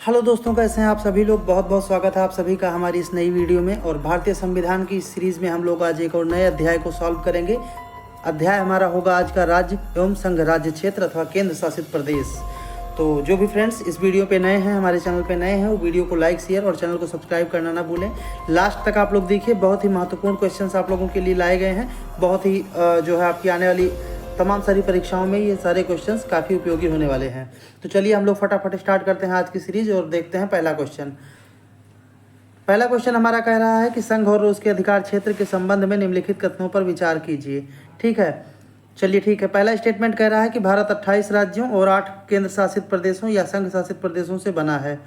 Hello दोस्तों, कैसे हैं आप सभी लोग। बहुत बहुत स्वागत है आप सभी का हमारी इस नई वीडियो में। और भारतीय संविधान की इस सीरीज़ में हम लोग आज एक और नए अध्याय को सॉल्व करेंगे। अध्याय हमारा होगा आज का राज्य एवं संघ राज्य क्षेत्र अथवा केंद्र शासित प्रदेश। तो जो भी फ्रेंड्स इस वीडियो पे नए हैं, हमारे चैनल पे नए हैं, वो वीडियो को लाइक शेयर और चैनल को सब्सक्राइब करना ना भूलें। लास्ट तक आप लोग देखिए, बहुत ही महत्वपूर्ण क्वेश्चंस आप लोगों के लिए लाए गए हैं। बहुत ही जो है आपकी आने वाली तमाम सारी परीक्षाओं में ये सारे क्वेश्चंस काफ़ी उपयोगी होने वाले हैं। तो चलिए हम लोग फटाफट स्टार्ट करते हैं आज की सीरीज और देखते हैं पहला क्वेश्चन। पहला क्वेश्चन हमारा कह रहा है कि संघ और उसके अधिकार क्षेत्र के संबंध में निम्नलिखित कथनों पर विचार कीजिए। ठीक है, चलिए ठीक है। पहला स्टेटमेंट कह रहा है कि भारत 28 राज्यों और 8 केंद्र शासित प्रदेशों या संघ शासित प्रदेशों से बना है।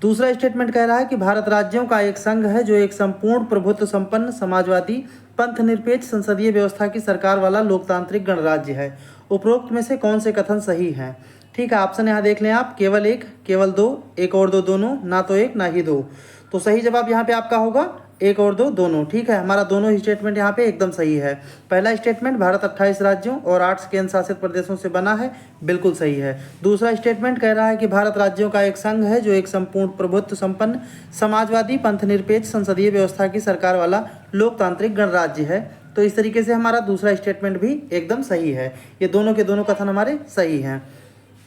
दूसरा स्टेटमेंट कह रहा है कि भारत राज्यों का एक संघ है जो एक संपूर्ण प्रभुत्व संपन्न समाजवादी पंथ निरपेक्ष संसदीय व्यवस्था की सरकार वाला लोकतांत्रिक गणराज्य है। उपरोक्त में से कौन से कथन सही हैं? ठीक है, ऑप्शन यहाँ देख लें आप। केवल एक, केवल दो, एक और दो, दोनों, ना तो एक ना ही दो। तो सही जवाब यहाँ पे आपका होगा एक और दो, दोनों। ठीक है, हमारा दोनों ही स्टेटमेंट यहाँ पे एकदम सही है। पहला स्टेटमेंट भारत 28 राज्यों और 8 केंद्र शासित प्रदेशों से बना है, बिल्कुल सही है। दूसरा स्टेटमेंट कह रहा है कि भारत राज्यों का एक संघ है जो एक संपूर्ण प्रभुत्व संपन्न समाजवादी पंथ निरपेक्ष संसदीय व्यवस्था की सरकार वाला लोकतांत्रिक गणराज्य है। तो इस तरीके से हमारा दूसरा स्टेटमेंट भी एकदम सही है। ये दोनों के दोनों कथन हमारे सही हैं।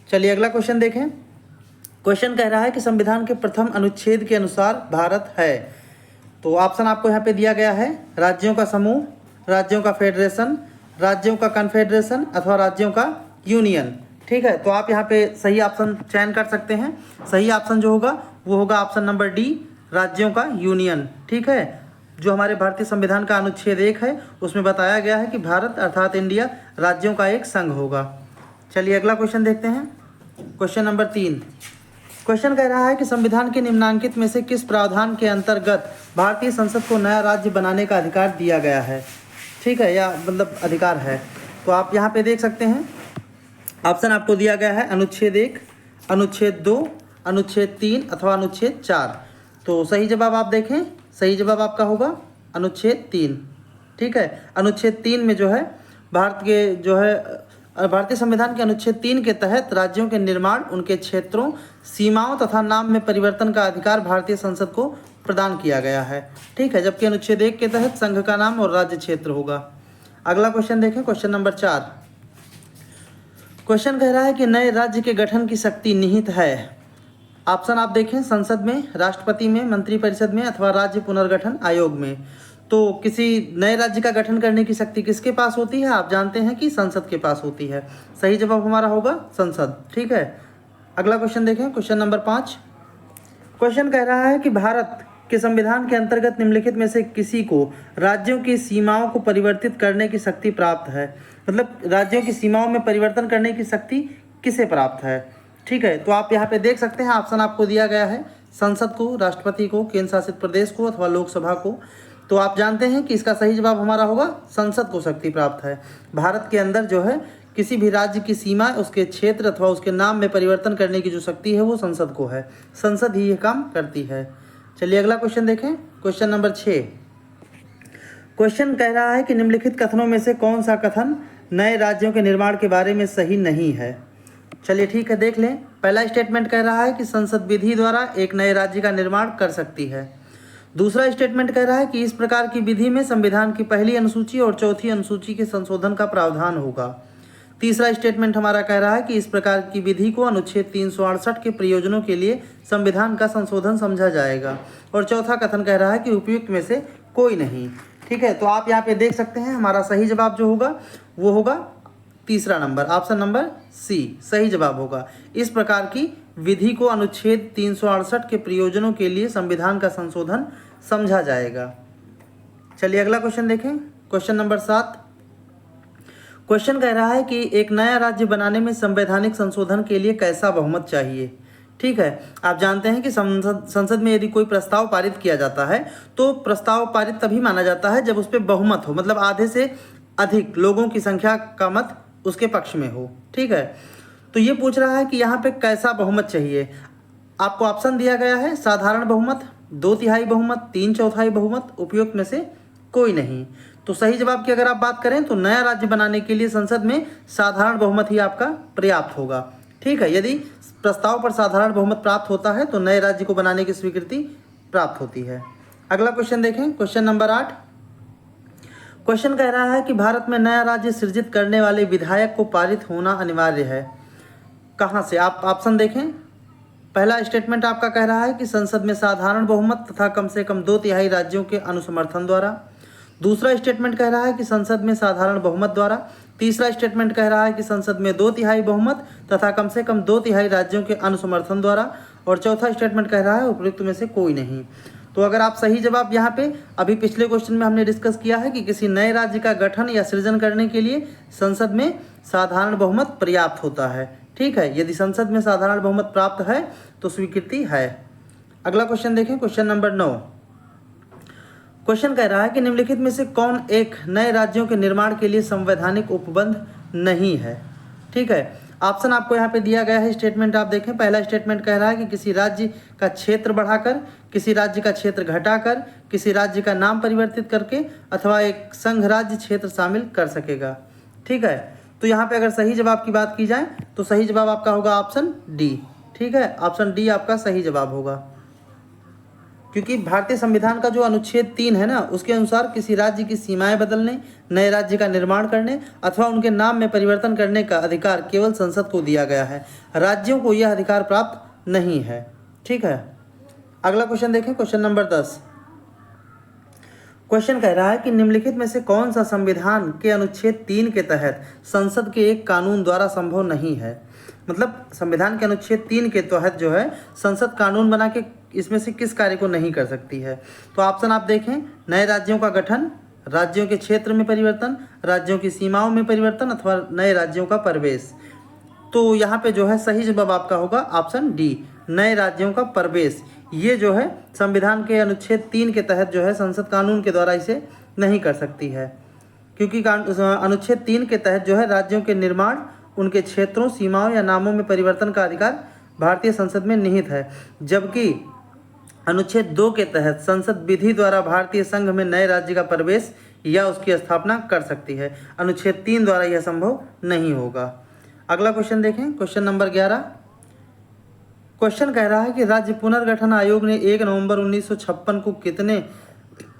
चलिए अगला क्वेश्चन देखें। क्वेश्चन कह रहा है कि संविधान के प्रथम अनुच्छेद के अनुसार भारत है। तो ऑप्शन आपको यहाँ पे दिया गया है, राज्यों का समूह, राज्यों का फेडरेशन, राज्यों का कन्फेडरेशन अथवा राज्यों का यूनियन। ठीक है, तो आप यहाँ पे सही ऑप्शन चयन कर सकते हैं। सही ऑप्शन जो होगा वो होगा ऑप्शन नंबर डी, राज्यों का यूनियन। ठीक है, जो हमारे भारतीय संविधान का अनुच्छेद 1 है उसमें बताया गया है कि भारत अर्थात इंडिया राज्यों का एक संघ होगा। चलिए अगला क्वेश्चन देखते हैं। Question number 3। क्वेश्चन कह रहा है कि संविधान के निम्नांकित में से किस प्रावधान के अंतर्गत भारतीय संसद को नया राज्य बनाने का अधिकार दिया गया है? ठीक है, या मतलब अधिकार है। तो आप यहाँ पे देख सकते हैं, ऑप्शन आपको दिया गया है अनुच्छेद 1, अनुच्छेद 2, अनुच्छेद 3 अथवा अनुच्छेद 4। तो सही जवाब आप देखें, सही जवाब आपका होगा अनुच्छेद 3। ठीक है, अनुच्छेद 3 में जो है भारत के जो है भारतीय संविधान के अनुच्छेद 3 के तहत राज्यों के निर्माण, उनके क्षेत्रों, सीमाओं तथा नाम में परिवर्तन का अधिकार भारतीय संसद को प्रदान किया गया है। ठीक है, जबकि अनुच्छेद 1 के तहत संघ का नाम और राज्य क्षेत्र होगा। अगला क्वेश्चन देखें, क्वेश्चन नंबर 4। क्वेश्चन कह रहा है कि नए राज्य के गठन की शक्ति निहित है। ऑप्शन आप देखें, संसद में, राष्ट्रपति में, मंत्रिपरिषद में अथवा राज्य पुनर्गठन आयोग में। तो किसी नए राज्य का गठन करने की शक्ति किसके पास होती है? आप जानते हैं कि संसद के पास होती है। सही जवाब हमारा होगा संसद। ठीक है, अगला क्वेश्चन देखें, क्वेश्चन नंबर 5। क्वेश्चन कह रहा है कि भारत के संविधान के अंतर्गत निम्नलिखित में से किसी को राज्यों की सीमाओं को परिवर्तित करने की शक्ति प्राप्त है? मतलब राज्यों की सीमाओं में परिवर्तन करने की शक्ति किसे प्राप्त है? ठीक है, तो आप यहाँ पे देख सकते हैं, ऑप्शन आपको दिया गया है संसद को, राष्ट्रपति को, केंद्र शासित प्रदेश को अथवा लोकसभा को। तो आप जानते हैं कि इसका सही जवाब हमारा होगा संसद को शक्ति प्राप्त है। भारत के अंदर जो है किसी भी राज्य की सीमा, उसके क्षेत्र अथवा उसके नाम में परिवर्तन करने की जो शक्ति है वो संसद को है। संसद ही ये काम करती है। चलिए अगला क्वेश्चन देखें, क्वेश्चन नंबर 6। क्वेश्चन कह रहा है कि निम्नलिखित कथनों में से कौन सा कथन नए राज्यों के निर्माण के बारे में सही नहीं है? चलिए ठीक है, देख लें। पहला स्टेटमेंट कह रहा है कि संसद विधि द्वारा एक नए राज्य का निर्माण कर सकती है। दूसरा स्टेटमेंट कह रहा है कि इस प्रकार की विधि में संविधान की पहली अनुसूची और चौथी अनुसूची के संशोधन का प्रावधान होगा। तीसरा स्टेटमेंट हमारा कह रहा है कि इस प्रकार की विधि को अनुच्छेद 368 के प्रयोजनों के लिए संविधान का संशोधन समझा जाएगा। और चौथा कथन कह रहा है कि उपयुक्त में से कोई नहीं। ठीक है, तो आप यहाँ पे देख सकते हैं, हमारा सही जवाब जो होगा वो होगा तीसरा नंबर, ऑप्शन नंबर सी सही जवाब होगा। इस प्रकार की विधि को अनुच्छेद 368 के प्रयोजनों के लिए संविधान का संशोधन समझा जाएगा। चलिए अगला क्वेश्चन देखें, क्वेश्चन नंबर 7। क्वेश्चन कह रहा है कि एक नया राज्य बनाने में संवैधानिक संशोधन के लिए कैसा बहुमत चाहिए? ठीक है, आप जानते हैं कि संसद में यदि कोई प्रस्ताव पारित किया जाता है तो प्रस्ताव पारित तभी माना जाता है जब उस पर बहुमत हो, मतलब आधे से अधिक लोगों की संख्या का मत उसके पक्ष में हो। ठीक है, तो ये पूछ रहा है कि यहाँ पे कैसा बहुमत चाहिए। आपको ऑप्शन दिया गया है साधारण बहुमत, 2/3 बहुमत, 3/4 बहुमत, उपयुक्त में से कोई नहीं। तो सही जवाब की अगर आप बात करें तो नया राज्य बनाने के लिए संसद में साधारण बहुमत ही आपका पर्याप्त होगा। ठीक है, यदि प्रस्ताव पर साधारण बहुमत प्राप्त होता है तो नए राज्य को बनाने की स्वीकृति प्राप्त होती है। अगला क्वेश्चन देखें, क्वेश्चन नंबर 8। क्वेश्चन कह रहा है कि भारत में नया राज्य सृजित करने वाले विधायक को पारित होना अनिवार्य है। कहाँ से? आप ऑप्शन देखें। पहला स्टेटमेंट आपका कह रहा है कि संसद में साधारण बहुमत तथा कम से कम 2/3 राज्यों के अनुसमर्थन द्वारा। दूसरा स्टेटमेंट कह रहा है कि संसद में साधारण बहुमत द्वारा। तीसरा स्टेटमेंट कह रहा है कि संसद में 2/3 बहुमत तथा कम से कम 2/3 राज्यों के अनुसमर्थन द्वारा। और चौथा स्टेटमेंट कह रहा है उपयुक्त में से कोई नहीं। तो अगर आप सही जवाब यहाँ पे, अभी पिछले क्वेश्चन में हमने डिस्कस किया है कि किसी नए राज्य का गठन या सृजन करने के लिए संसद में साधारण बहुमत पर्याप्त होता है। ठीक है, यदि संसद में साधारण बहुमत प्राप्त है तो स्वीकृति है। अगला क्वेश्चन देखें, क्वेश्चन नंबर 9। क्वेश्चन कह रहा है कि निम्नलिखित में से कौन एक नए राज्यों के निर्माण के लिए संवैधानिक उपबंध नहीं है। ठीक है, ऑप्शन आपको यहाँ पे दिया गया है। स्टेटमेंट आप देखें। पहला स्टेटमेंट कह रहा है कि किसी राज्य का क्षेत्र बढ़ाकर, किसी राज्य का क्षेत्र घटाकर, किसी राज्य का नाम परिवर्तित करके अथवा एक संघ राज्य क्षेत्र शामिल कर सकेगा। ठीक है, तो यहाँ पे अगर सही जवाब की बात की जाए तो सही जवाब आपका होगा ऑप्शन डी। ठीक है, ऑप्शन डी आपका सही जवाब होगा, क्योंकि भारतीय संविधान का जो अनुच्छेद 3 है ना, उसके अनुसार किसी राज्य की सीमाएं बदलने, नए राज्य का निर्माण करने अथवा उनके नाम में परिवर्तन करने का अधिकार केवल संसद को दिया गया है। राज्यों को यह अधिकार प्राप्त नहीं है। ठीक है, अगला क्वेश्चन देखें, क्वेश्चन नंबर 10। क्वेश्चन कह रहा है कि निम्नलिखित में से कौन सा संविधान के अनुच्छेद 3 के तहत संसद के एक कानून द्वारा संभव नहीं है। मतलब संविधान के अनुच्छेद 3 के तहत जो है संसद कानून बना के इसमें से किस कार्य को नहीं कर सकती है। तो ऑप्शन आप देखें। नए राज्यों का गठन, राज्यों के क्षेत्र में परिवर्तन, राज्यों की सीमाओं में परिवर्तन अथवा नए राज्यों का प्रवेश। तो यहाँ पे जो है सही जवाब आपका होगा ऑप्शन डी, नए राज्यों का प्रवेश। ये जो है संविधान के अनुच्छेद 3 के तहत जो है संसद कानून के द्वारा इसे नहीं कर सकती है, क्योंकि अनुच्छेद 3 के तहत जो है राज्यों के निर्माण, उनके क्षेत्रों, सीमाओं या नामों में परिवर्तन का अधिकार भारतीय संसद में निहित है। जबकि अनुच्छेद 2 के तहत संसद विधि द्वारा भारतीय संघ में नए राज्य का प्रवेश या उसकी स्थापना कर सकती है। अनुच्छेद 3 द्वारा यह संभव नहीं होगा। अगला क्वेश्चन देखें, क्वेश्चन नंबर 11। क्वेश्चन कह रहा है कि राज्य पुनर्गठन आयोग ने 1 नवंबर 1956 को कितने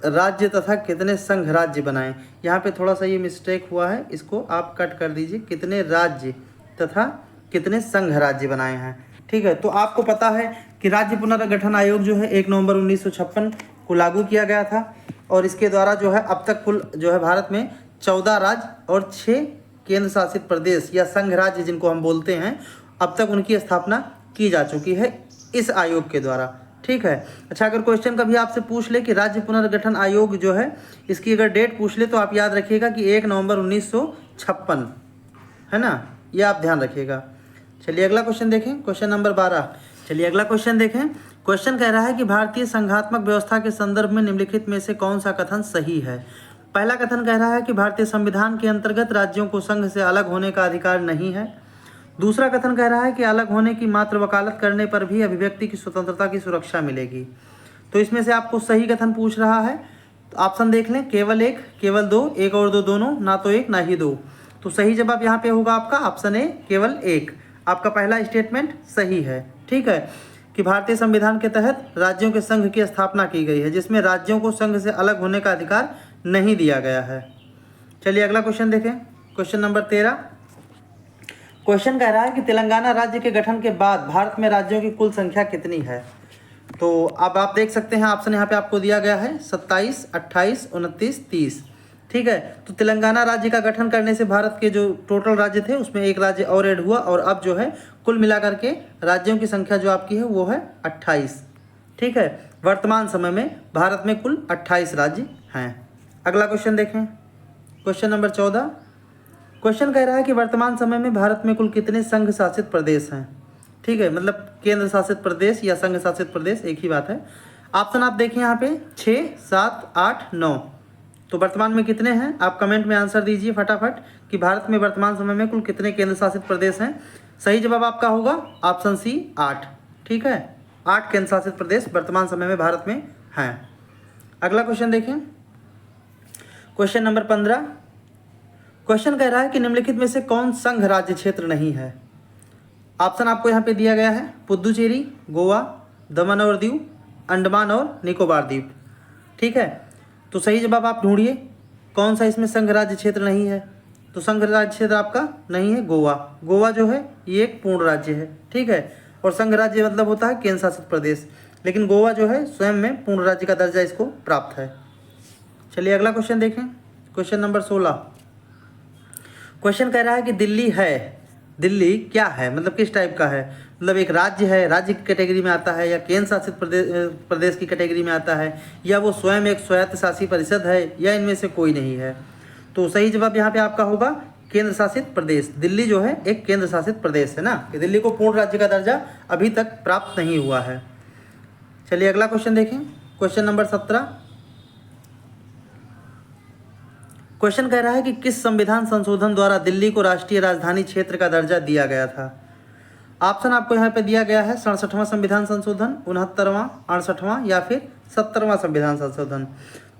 राज्य तथा कितने संघ राज्य बनाए। यहाँ पे थोड़ा सा ये मिस्टेक हुआ है, इसको आप कट कर दीजिए। कितने राज्य तथा कितने संघ राज्य बनाए हैं। ठीक है, तो आपको पता है कि राज्य पुनर्गठन आयोग जो है 1 नवंबर 1956 को लागू किया गया था और इसके द्वारा जो है अब तक कुल जो है भारत में 14 राज्य और 6 केंद्र शासित प्रदेश या संघ राज्य जिनको हम बोलते हैं, अब तक उनकी स्थापना की जा चुकी है इस आयोग के द्वारा। ठीक है, अच्छा, अगर क्वेश्चन कभी आपसे पूछ ले कि राज्य पुनर्गठन आयोग जो है इसकी अगर डेट पूछ ले तो आप याद रखिएगा कि 1 नवंबर 1956 है ना, ये आप ध्यान रखिएगा। चलिए अगला क्वेश्चन देखें, क्वेश्चन नंबर 12। चलिए अगला क्वेश्चन देखें। क्वेश्चन कह रहा है कि भारतीय संघात्मक व्यवस्था के संदर्भ में निम्नलिखित में से कौन सा कथन सही है। पहला कथन कह रहा है कि भारतीय संविधान के अंतर्गत राज्यों को संघ से अलग होने का अधिकार नहीं है। दूसरा कथन कह रहा है कि अलग होने की मात्र वकालत करने पर भी अभिव्यक्ति की स्वतंत्रता की सुरक्षा मिलेगी। तो इसमें से आपको सही कथन पूछ रहा है, तो ऑप्शन देख लें। केवल एक, केवल दो, एक और दो दोनों, ना तो एक ना ही दो। तो सही जवाब यहाँ पे होगा आपका ऑप्शन ए, केवल एक। आपका पहला स्टेटमेंट सही है। ठीक है, कि भारतीय संविधान के तहत राज्यों के संघ की स्थापना की गई है, जिसमें राज्यों को संघ से अलग होने का अधिकार नहीं दिया गया है। चलिए अगला क्वेश्चन देखें, क्वेश्चन नंबर 13। क्वेश्चन कह रहा है कि तेलंगाना राज्य के गठन के बाद भारत में राज्यों की कुल संख्या कितनी है। तो अब आप देख सकते हैं ऑप्शन यहाँ पे आपको दिया गया है 27, 28, 29, 30। ठीक है, तो तेलंगाना राज्य का गठन करने से भारत के जो टोटल राज्य थे उसमें एक राज्य और ऐड हुआ और अब जो है कुल मिलाकर के राज्यों की संख्या जो आपकी है वो है 28। ठीक है, वर्तमान समय में भारत में कुल 28 राज्य हैं। अगला क्वेश्चन देखें, क्वेश्चन नंबर 14। क्वेश्चन कह रहा है कि वर्तमान समय में भारत में कुल कितने संघ शासित प्रदेश हैं। ठीक है, मतलब केंद्र शासित प्रदेश या संघ शासित प्रदेश एक ही बात है। ऑप्शन आप देखें यहाँ पे 6, 7, 8, 9। तो वर्तमान में कितने हैं आप कमेंट में आंसर दीजिए फटाफट कि भारत में वर्तमान समय में कुल कितने केंद्र शासित प्रदेश हैं। सही जवाब आपका होगा ऑप्शन सी 8। ठीक है, 8 केंद्र शासित प्रदेश वर्तमान समय में भारत में हैं। अगला क्वेश्चन देखें, क्वेश्चन नंबर 15। क्वेश्चन कह रहा है कि निम्नलिखित में से कौन संघ राज्य क्षेत्र नहीं है। ऑप्शन आपको यहाँ पे दिया गया है पुदुचेरी, गोवा, दमन और दीव, अंडमान और निकोबार द्वीप। ठीक है, तो सही जवाब आप ढूंढिए कौन सा इसमें संघ राज्य क्षेत्र नहीं है। तो संघ राज्य क्षेत्र आपका नहीं है गोवा। गोवा जो है ये एक पूर्ण राज्य है। ठीक है, और संघ राज्य मतलब होता है केंद्र शासित प्रदेश, लेकिन गोवा जो है स्वयं में पूर्ण राज्य का दर्जा इसको प्राप्त है। चलिए अगला क्वेश्चन देखें, क्वेश्चन नंबर 16। क्वेश्चन कह रहा है कि दिल्ली है, दिल्ली क्या है, मतलब किस टाइप का है, मतलब एक राज्य है, राज्य की कैटेगरी में आता है, या केंद्र शासित प्रदेश की कैटेगरी में आता है, या वो स्वयं एक स्वायत्त शासी परिषद है, या इनमें से कोई नहीं है। तो सही जवाब यहाँ पे आपका होगा केंद्र शासित प्रदेश। दिल्ली जो है एक केंद्र शासित प्रदेश है ना, कि दिल्ली को पूर्ण राज्य का दर्जा अभी तक प्राप्त नहीं हुआ है। चलिए अगला क्वेश्चन देखें, क्वेश्चन नंबर 17। क्वेश्चन कह रहा है कि किस संविधान संशोधन द्वारा दिल्ली को राष्ट्रीय राजधानी क्षेत्र का दर्जा दिया गया था। ऑप्शन आपको यहाँ पे दिया गया है 67वां संविधान संशोधन, 69वां, 68वां या फिर 70वां संविधान संशोधन।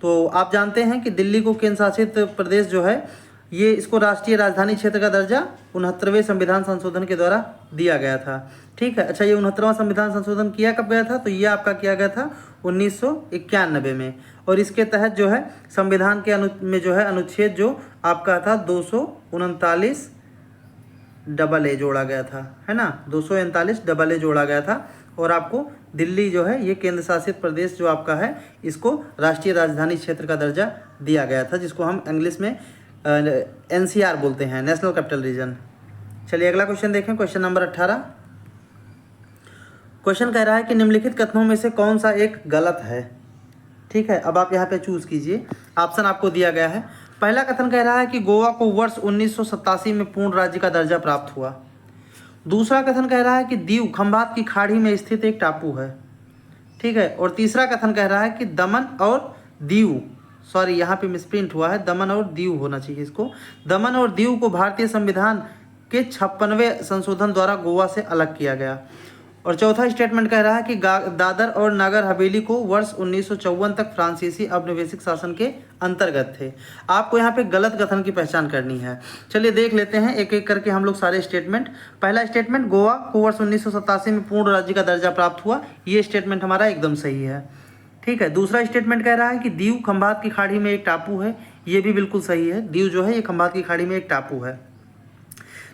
तो आप जानते हैं कि दिल्ली को केंद्र शासित प्रदेश जो है ये इसको राष्ट्रीय राजधानी क्षेत्र का दर्जा 69वें संविधान संशोधन के द्वारा दिया गया था। ठीक है, अच्छा ये 69वां संविधान संशोधन किया कब गया था, तो ये आपका किया गया था 1991 में, और इसके तहत जो है संविधान के में जो है अनुच्छेद जो आपका था 239 डबल ए जोड़ा गया था, है ना, 239 डबल ए जोड़ा गया था, और आपको दिल्ली जो है ये केंद्र शासित प्रदेश जो आपका है इसको राष्ट्रीय राजधानी क्षेत्र का दर्जा दिया गया था, जिसको हम इंग्लिश में NCR बोलते हैं, नेशनल कैपिटल रीजन। चलिए अगला क्वेश्चन देखें, क्वेश्चन नंबर 18। क्वेश्चन कह रहा है कि निम्नलिखित कथनों में से कौन सा एक गलत है। ठीक है, अब आप यहाँ पे चूज कीजिए, ऑप्शन आपको दिया गया है। पहला कथन कह रहा है कि गोवा को वर्ष 1987 में पूर्ण राज्य का दर्जा प्राप्त हुआ। दूसरा कथन कह रहा है कि दीव खंभात की खाड़ी में स्थित एक टापू है। ठीक है, और तीसरा कथन कह रहा है कि दमन और दीव, सॉरी यहाँ पे मिसप्रिंट हुआ है, दमन और दीव होना चाहिए इसको, दमन और दीव को भारतीय संविधान के 56वें संशोधन द्वारा गोवा से अलग किया गया। और चौथा स्टेटमेंट कह रहा है कि दादर और नागर हवेली को वर्ष 1954 तक फ्रांसीसी औपनिवेशिक शासन के अंतर्गत थे। आपको यहाँ पे गलत कथन की पहचान करनी है। चलिए देख लेते हैं एक एक करके हम लोग सारे स्टेटमेंट। पहला स्टेटमेंट, गोवा को वर्ष 1987 में पूर्ण राज्य का दर्जा प्राप्त हुआ, ये स्टेटमेंट हमारा एकदम सही है। ठीक है, दूसरा स्टेटमेंट कह रहा है कि दीव खंभात की खाड़ी में एक टापू है, ये भी बिल्कुल सही है, दीव जो है ये खंभात की खाड़ी में एक टापू है।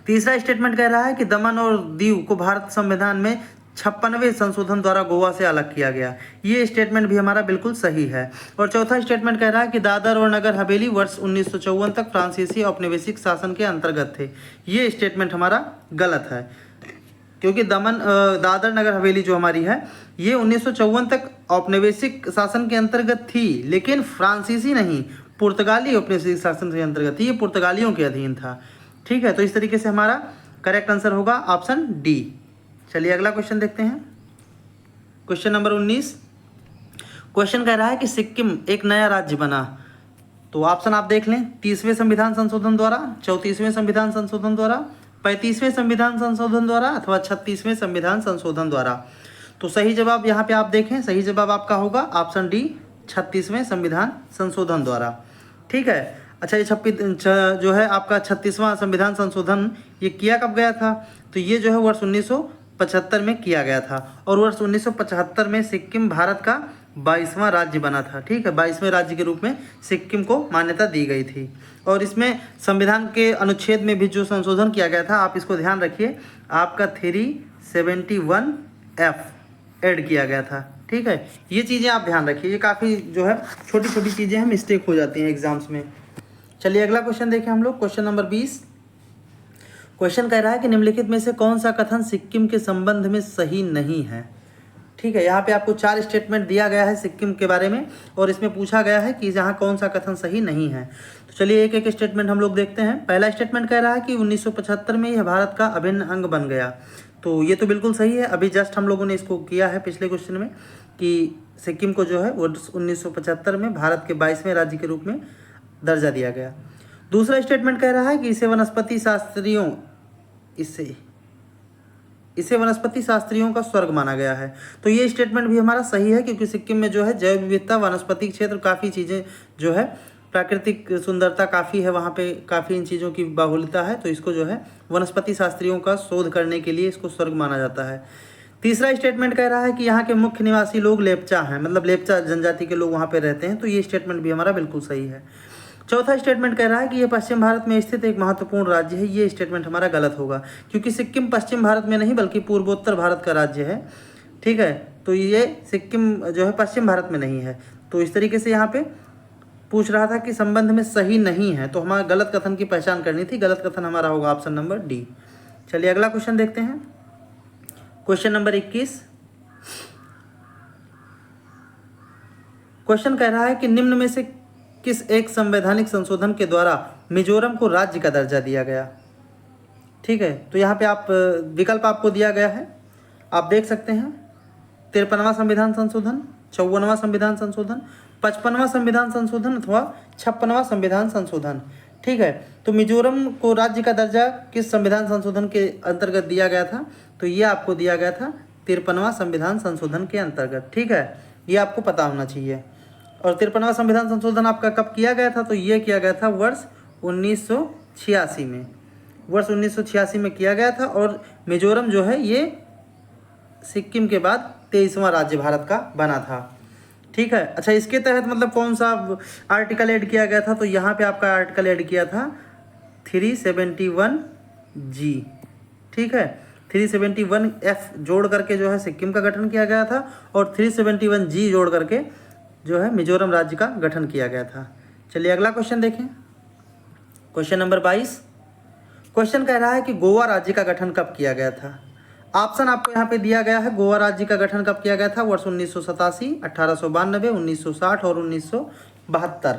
तीसरा स्टेटमेंट कह रहा है कि दमन और दीव को भारत संविधान में 56वें संशोधन द्वारा गोवा से अलग किया गया, ये स्टेटमेंट भी हमारा बिल्कुल सही है। और चौथा स्टेटमेंट कह रहा है कि दादर और नगर हवेली वर्ष 1954 तक फ्रांसीसी औपनिवेशिक शासन के अंतर्गत थे, ये स्टेटमेंट हमारा गलत है, क्योंकि दादर नगर हवेली जो हमारी है ये 1954 तक औपनिवेशिक शासन के अंतर्गत थी, लेकिन फ्रांसीसी नहीं, पुर्तगाली औपनिवेशिक शासन के अंतर्गत थी, ये पुर्तगालियों के अधीन था। ठीक है, तो इस तरीके से हमारा करेक्ट आंसर होगा ऑप्शन डी। चलिए अगला क्वेश्चन देखते हैं, क्वेश्चन नंबर 19। क्वेश्चन कह रहा है कि सिक्किम एक नया राज्य बना। तो ऑप्शन आप देख लें, 30वें संविधान संशोधन द्वारा, 34वें संविधान संशोधन द्वारा, 35वें संविधान संशोधन द्वारा अथवा 36वें संविधान संशोधन द्वारा। तो सही जवाब यहाँ पे आप देखें, सही जवाब आपका होगा ऑप्शन डी, 36वें संविधान संशोधन द्वारा। ठीक है, अच्छा ये जो है आपका 36वां संविधान संशोधन ये किया कब गया था, तो ये जो है वर्ष 1975 में किया गया था, और वर्ष 1975 में सिक्किम भारत का 22वां राज्य बना था। ठीक है, 22वें राज्य के रूप में सिक्किम को मान्यता दी गई थी, और इसमें संविधान के अनुच्छेद में भी जो संशोधन किया गया था, आप इसको ध्यान रखिए, आपका 371F ऐड किया गया था। ठीक है, ये चीज़ें आप ध्यान रखिए, ये काफ़ी जो है छोटी छोटी चीज़ें हैं, मिस्टेक हो जाती हैं एग्जाम्स में। चलिए अगला क्वेश्चन देखें हम लोग, क्वेश्चन नंबर 20। क्वेश्चन कह रहा है कि निम्नलिखित में से कौन सा कथन सिक्किम के संबंध में सही नहीं है। ठीक है, यहाँ पे आपको 4 स्टेटमेंट दिया गया है सिक्किम के बारे में, और इसमें पूछा गया है कि यहाँ कौन सा कथन सही नहीं है। तो चलिए एक एक स्टेटमेंट हम लोग देखते हैं। पहला स्टेटमेंट कह रहा है कि 1975 में यह भारत का अभिन्न अंग बन गया। तो ये तो बिल्कुल सही है, अभी जस्ट हम लोगों ने इसको किया है पिछले क्वेश्चन में कि सिक्किम को जो है वो 1975 में भारत के 22वें राज्य के रूप में दर्जा दिया गया। दूसरा स्टेटमेंट कह रहा है कि इसे वनस्पति शास्त्रियों का स्वर्ग माना गया है। तो ये स्टेटमेंट भी हमारा सही है, क्योंकि सिक्किम में जो है जैव विविधता, वनस्पति क्षेत्र, काफ़ी चीज़ें जो है प्राकृतिक सुंदरता काफ़ी है वहाँ पे, काफ़ी इन चीज़ों की बाहुल्यता है, तो इसको जो है वनस्पति शास्त्रियों का शोध करने के लिए इसको स्वर्ग माना जाता है। तीसरा स्टेटमेंट कह रहा है कि यहाँ के मुख्य निवासी लोग लेप्चा हैं, मतलब लेप्चा जनजाति के लोग वहाँ पे रहते हैं, तो ये स्टेटमेंट भी हमारा बिल्कुल सही है। चौथा स्टेटमेंट कह रहा है कि ये पश्चिम भारत में स्थित एक महत्वपूर्ण राज्य है, ये स्टेटमेंट हमारा गलत होगा, क्योंकि सिक्किम पश्चिम भारत में नहीं बल्कि पूर्वोत्तर भारत का राज्य है। ठीक है, तो ये सिक्किम जो है पश्चिम भारत में नहीं है, तो इस तरीके से यहाँ पे पूछ रहा था कि संबंध में सही नहीं है, तो हमारा गलत कथन की पहचान करनी थी। गलत कथन हमारा होगा ऑप्शन नंबर डी। चलिए अगला क्वेश्चन देखते हैं। Question number 21। क्वेश्चन कह रहा है कि निम्न में से किस एक संवैधानिक संशोधन के द्वारा मिजोरम को राज्य का दर्जा दिया गया। ठीक है, तो यहाँ पे आप विकल्प आपको दिया गया है, आप देख सकते हैं 53वां संविधान संशोधन, 54वां संविधान संशोधन, 55वां संविधान संशोधन अथवा 56वां संविधान संशोधन। ठीक है, तो मिजोरम को राज्य का दर्जा किस संविधान संशोधन के अंतर्गत दिया गया था, तो ये आपको दिया गया था 53वां संविधान संशोधन के अंतर्गत। ठीक है, ये आपको पता होना चाहिए। और 53वां संविधान संशोधन आपका कब किया गया था, तो ये किया गया था वर्ष 1986 में, वर्ष 1986 में किया गया था। और मिजोरम जो है ये सिक्किम के बाद 23वां राज्य भारत का बना था। ठीक है, अच्छा इसके तहत मतलब कौन सा आर्टिकल ऐड किया गया था, तो यहाँ पे आपका आर्टिकल ऐड किया था 371G। ठीक है, 371F जोड़ करके जो है सिक्किम का गठन किया गया था, और 371G जोड़ करके जो है मिजोरम राज्य का गठन किया गया था। चलिए अगला क्वेश्चन देखें। Question number 22। क्वेश्चन कह रहा है कि गोवा राज्य का गठन कब किया गया था। ऑप्शन आपको यहाँ पे दिया गया है, गोवा राज्य का गठन कब किया गया था, वर्ष 1987, 1892, 1960 और 1972।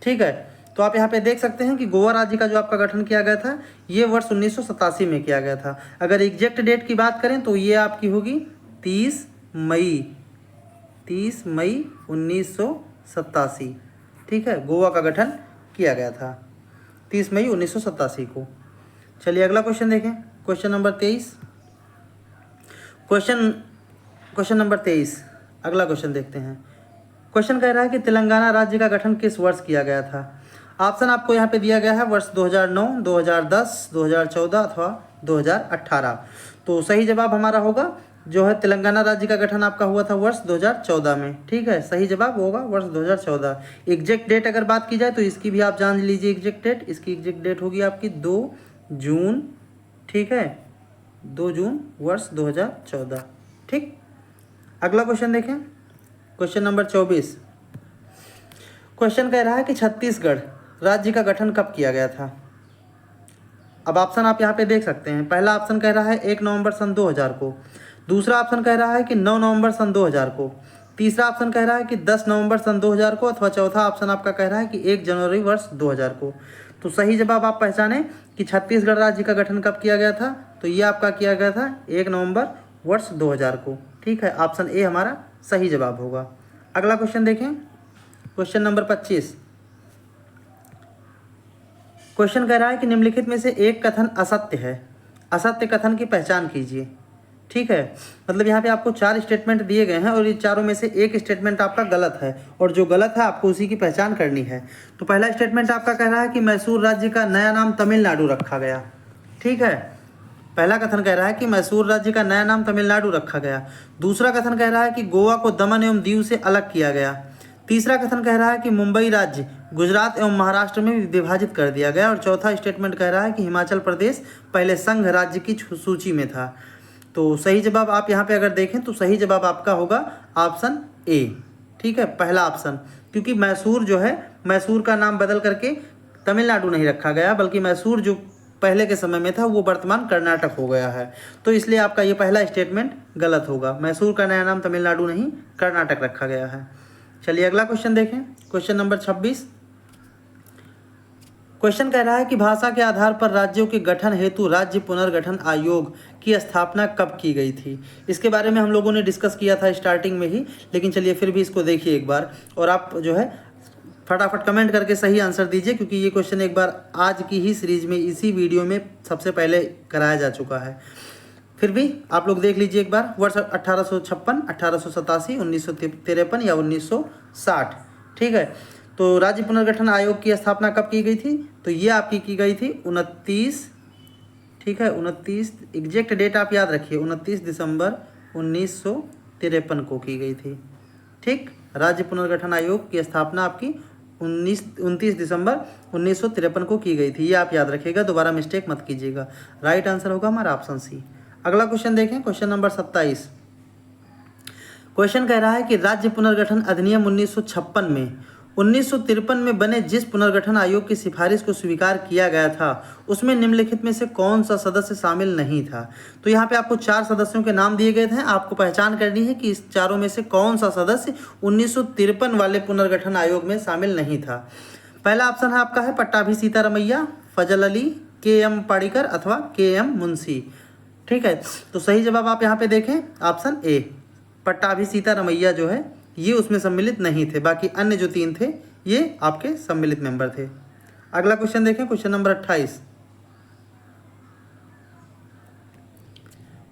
ठीक है, तो आप यहाँ पे देख सकते हैं कि गोवा राज्य का जो आपका गठन किया गया था ये वर्ष 1987 में किया गया था। अगर एग्जैक्ट डेट की बात करें तो ये आपकी होगी 30 मई 1987। ठीक है, गोवा का गठन किया गया था 30 मई 1987 को। चलिए अगला क्वेश्चन देखें। Question number 23। क्वेश्चन नंबर 23, अगला क्वेश्चन देखते हैं। क्वेश्चन कह रहा है कि तेलंगाना राज्य का गठन किस वर्ष किया गया था। ऑप्शन आपको यहाँ पे दिया गया है वर्ष 2009, 2010, 2014 अथवा 2018। तो सही जवाब हमारा होगा जो है तेलंगाना राज्य का गठन आपका हुआ था वर्ष 2014 में। ठीक है, सही जवाब होगा वर्ष 2014। एग्जैक्ट डेट अगर बात की जाए तो इसकी भी आप जान लीजिए एग्जैक्ट डेट। इसकी एग्जैक्ट डेट होगी आपकी 2 जून। ठीक है, 2 जून वर्ष 2014। ठीक, अगला क्वेश्चन देखें। Question number 24। क्वेश्चन कह रहा है कि छत्तीसगढ़ राज्य का गठन कब किया गया था। अब ऑप्शन आप यहाँ पे देख सकते हैं। पहला ऑप्शन कह रहा है 1 नवंबर सन 2000 को, दूसरा ऑप्शन कह रहा है कि 9 नवंबर सन 2000 को, तीसरा ऑप्शन कह रहा है कि 10 नवंबर सन 2000 को, अथवा चौथा ऑप्शन आपका कह रहा है कि 1 जनवरी वर्ष 2000 को। तो सही जवाब आप पहचाने कि छत्तीसगढ़ राज्य का गठन कब किया गया था, तो ये आपका किया गया था 1 नवंबर वर्ष 2000 को। ठीक है, ऑप्शन ए हमारा सही जवाब होगा। अगला क्वेश्चन देखें। Question number 25। क्वेश्चन कह रहा है कि निम्नलिखित में से एक कथन असत्य है, असत्य कथन की पहचान कीजिए। ठीक है, मतलब यहाँ पे आपको 4 स्टेटमेंट दिए गए हैं और ये चारों में से एक स्टेटमेंट आपका गलत है, और जो गलत है आपको उसी की पहचान करनी है। तो पहला स्टेटमेंट आपका कह रहा है कि मैसूर राज्य का नया नाम तमिलनाडु रखा गया। ठीक है, पहला कथन कह रहा है कि मैसूर राज्य का नया नाम तमिलनाडु रखा गया। दूसरा कथन कह रहा है कि गोवा को दमन एवं दीव से अलग किया गया। तीसरा कथन कह रहा है कि मुंबई राज्य गुजरात एवं महाराष्ट्र में विभाजित कर दिया गया। और चौथा स्टेटमेंट कह रहा है कि हिमाचल प्रदेश पहले संघ राज्य की सूची में था। तो सही जवाब आप यहाँ पे अगर देखें तो सही जवाब आपका होगा ऑप्शन ए। ठीक है, पहला ऑप्शन, क्योंकि मैसूर जो है, मैसूर का नाम बदल करके तमिलनाडु नहीं रखा गया, बल्कि मैसूर जो पहले के समय में था वो वर्तमान कर्नाटक हो गया है। तो इसलिए आपका ये पहला स्टेटमेंट गलत होगा। मैसूर का नया नाम तमिलनाडु नहीं कर्नाटक रखा गया है। चलिए अगला क्वेश्चन देखें। Question number 26। क्वेश्चन कह रहा है कि भाषा के आधार पर राज्यों के गठन हेतु राज्य पुनर्गठन आयोग की स्थापना कब की गई थी। इसके बारे में हम लोगों ने डिस्कस किया था स्टार्टिंग में ही, लेकिन चलिए फिर भी इसको देखिए एक बार, और आप जो है फटाफट कमेंट करके सही आंसर दीजिए, क्योंकि ये क्वेश्चन एक बार आज की ही सीरीज में इसी वीडियो में सबसे पहले कराया जा चुका है। फिर भी आप लोग देख लीजिए एक बार, वर्ष 1856, 1887, 1953 या 1960। ठीक है, तो राज्य पुनर्गठन आयोग की स्थापना कब की गई थी? तो ये आपकी की गई थी 29, ठीक है, 29, एग्जैक्ट डेट आप याद रखिए, 29 दिसंबर 1953 को की गई थी। ठीक, राज्य पुनर्गठन आयोग की स्थापना आपकी 29 दिसंबर 1953 को की गई थी, ये आप याद रखिएगा, दोबारा मिस्टेक मत कीजिएगा। राइट आंसर होगा हमारा ऑप्शन सी। अगला क्वेश्चन देखें, क्वेश्चन नंबर 27। क्वेश्चन कह रहा है कि राज्य पुनर्गठन अधिनियम 1956 में 1953 में बने जिस पुनर्गठन आयोग की सिफारिश को स्वीकार किया गया था उसमें निम्नलिखित में से कौन सा सदस्य शामिल नहीं था? तो यहाँ पे आपको 4 सदस्यों के नाम दिए गए थे, आपको पहचान करनी है कि इस चारों में से कौन सा सदस्य 1953 वाले पुनर्गठन आयोग में शामिल नहीं था। पहला ऑप्शन है आपका है पट्टाभी सीतारमैया, फजल अली, के.एम. पाड़ीकर अथवा के.एम. मुंशी। ठीक है, तो सही जवाब आप यहाँ पे देखें ऑप्शन ए, पट्टाभी सीतारमैया जो है ये उसमें सम्मिलित नहीं थे, बाकी अन्य जो 3 थे ये आपके सम्मिलित मेंबर थे। अगला क्वेश्चन देखें, क्वेश्चन नंबर 28।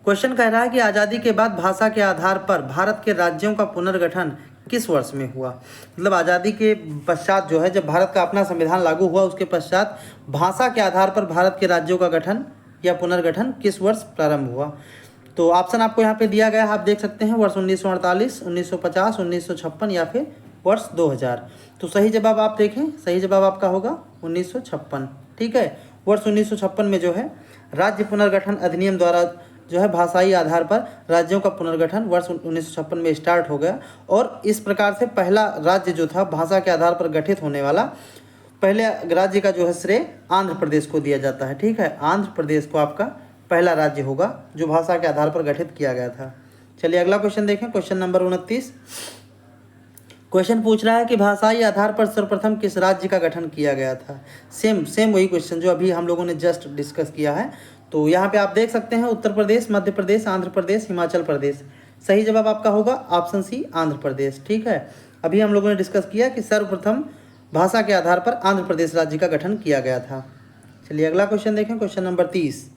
क्वेश्चन कह रहा है कि आज़ादी के बाद भाषा के आधार पर भारत के राज्यों का पुनर्गठन किस वर्ष में हुआ? मतलब आज़ादी के पश्चात जो है, जब भारत का अपना संविधान लागू हुआ उसके पश्चात भाषा के आधार पर भारत के राज्यों का गठन या पुनर्गठन किस वर्ष प्रारंभ हुआ? तो ऑप्शन आपको यहाँ पे दिया गया है, आप देख सकते हैं, वर्ष 1948, 1950, 1956 या फिर वर्ष 2000। तो सही जवाब आप देखें, सही जवाब आपका होगा 1956। ठीक है, वर्ष 1956 में जो है राज्य पुनर्गठन अधिनियम द्वारा जो है भाषाई आधार पर राज्यों का पुनर्गठन वर्ष 1956 में स्टार्ट हो गया। और इस प्रकार से पहला राज्य जो था भाषा के आधार पर गठित होने वाला, पहले राज्य का जो है श्रेय आंध्र प्रदेश को दिया जाता है। ठीक है, आंध्र प्रदेश को आपका पहला राज्य होगा जो भाषा के आधार पर गठित किया गया था। चलिए अगला क्वेश्चन देखें, क्वेश्चन नंबर 29। क्वेश्चन पूछ रहा है कि भाषाई आधार पर सर्वप्रथम किस राज्य का गठन किया गया था? सेम वही क्वेश्चन जो अभी हम लोगों ने जस्ट डिस्कस किया है। तो यहाँ पे आप देख सकते हैं उत्तर प्रदेश, मध्य प्रदेश, आंध्र प्रदेश, हिमाचल प्रदेश। सही जवाब आपका होगा ऑप्शन सी, आंध्र प्रदेश। ठीक है, अभी हम लोगों ने डिस्कस किया कि सर्वप्रथम भाषा के आधार पर आंध्र प्रदेश राज्य का गठन किया गया था। चलिए अगला क्वेश्चन देखें, क्वेश्चन नंबर 30।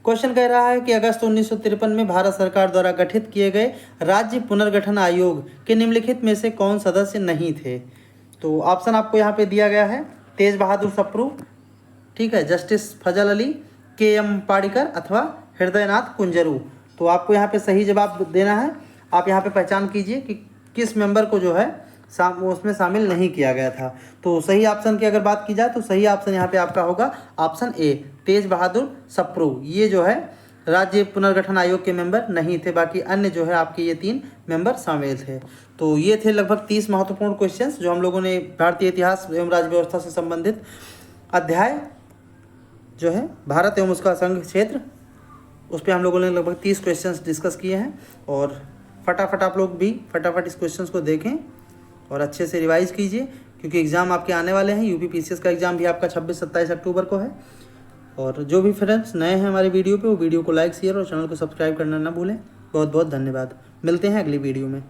क्वेश्चन कह रहा है कि अगस्त 1953 में भारत सरकार द्वारा गठित किए गए राज्य पुनर्गठन आयोग के निम्नलिखित में से कौन सदस्य नहीं थे? तो ऑप्शन आपको यहाँ पे दिया गया है, तेज बहादुर सप्रू, ठीक है, जस्टिस फजल अली, के.एम. पाड़ीकर अथवा हृदयनाथ कुंजरू। तो आपको यहाँ पे सही जवाब देना है। आप यहाँ पे पहचान कीजिए कि किस मेंबर को जो है उसमें शामिल नहीं किया गया था। तो सही ऑप्शन की अगर बात की जाए तो सही ऑप्शन यहाँ पे आपका होगा ऑप्शन ए, तेज बहादुर सप्रू। ये जो है राज्य पुनर्गठन आयोग के मेंबर नहीं थे, बाकी अन्य जो है आपके ये 3 मेंबर शामिल थे। तो ये थे लगभग 30 महत्वपूर्ण क्वेश्चंस जो हम लोगों ने भारतीय इतिहास एवं राज्य व्यवस्था से संबंधित अध्याय जो है भारत एवं उसका संघ क्षेत्र, उस पर हम लोगों ने लगभग 30 क्वेश्चंस डिस्कस किए हैं। और फटाफट आप लोग भी फटाफट इस क्वेश्चंस को देखें और अच्छे से रिवाइज कीजिए, क्योंकि एग्ज़ाम आपके आने वाले हैं। यूपी पीसीएस का एग्ज़ाम भी आपका 26-27 अक्टूबर को है। और जो भी फ्रेंड्स नए हैं हमारे वीडियो पे, वो वीडियो को लाइक शेयर और चैनल को सब्सक्राइब करना ना भूलें। बहुत बहुत धन्यवाद, मिलते हैं अगली वीडियो में।